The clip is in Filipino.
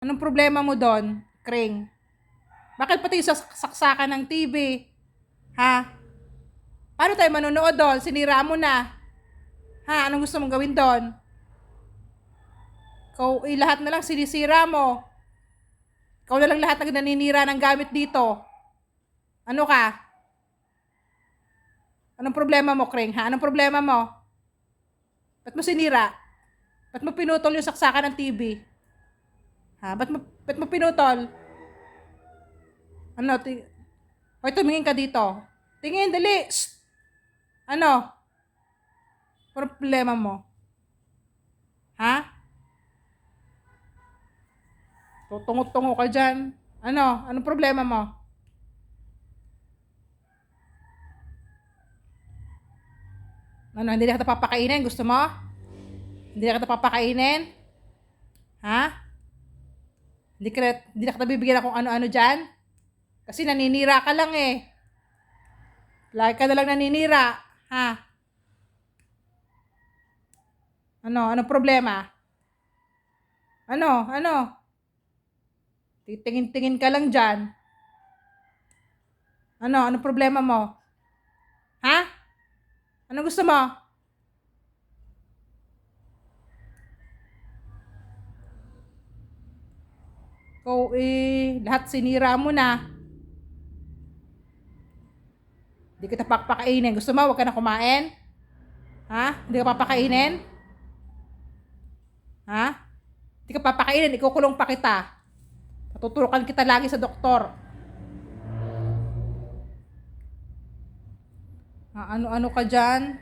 Anong problema mo doon, Kring? Bakit pati sa saksakan ng TV? Ha? Paano tayo manonood doon? Sinira mo na. Ha? Anong gusto mong gawin doon? Ikaw, lahat na lang sinisira mo. Ikaw na lang lahat na naninira ng gamit dito. Ano ka? Anong problema mo, Kring? Ha? Anong problema mo? Ba't mo sinira? Ba't mo pinutol yung saksakan ng TV? Ha? Ba't mo pinutol? Ano? Hoy, tumingin ka dito. Tingin, dali. Shh! Ano? Problema mo? Ha? Tutungo-tungo ka dyan. Ano? Anong problema mo? Ano? Hindi na kita papakainin? Gusto mo? Hindi na kita papakainin? Ha? Hindi na kita bibigyan akong ano-ano dyan? Kasi naninira ka lang eh. Lagi ka na lang naninira. Ha? Ano? Anong problema? Ano? Ano? Titingin-tingin ka lang dyan. Ano? Anong problema mo? Ha? Ano gusto mo? Ikaw lahat sinira mo na. Hindi kita papakainin. Gusto mo? Huwag ka na kumain? Ha? Hindi ka papakainin? Ha? Hindi ka papakainin. Ikukulong pa kita. Tuturukan kita lagi sa doktor. Ano-ano ka dyan?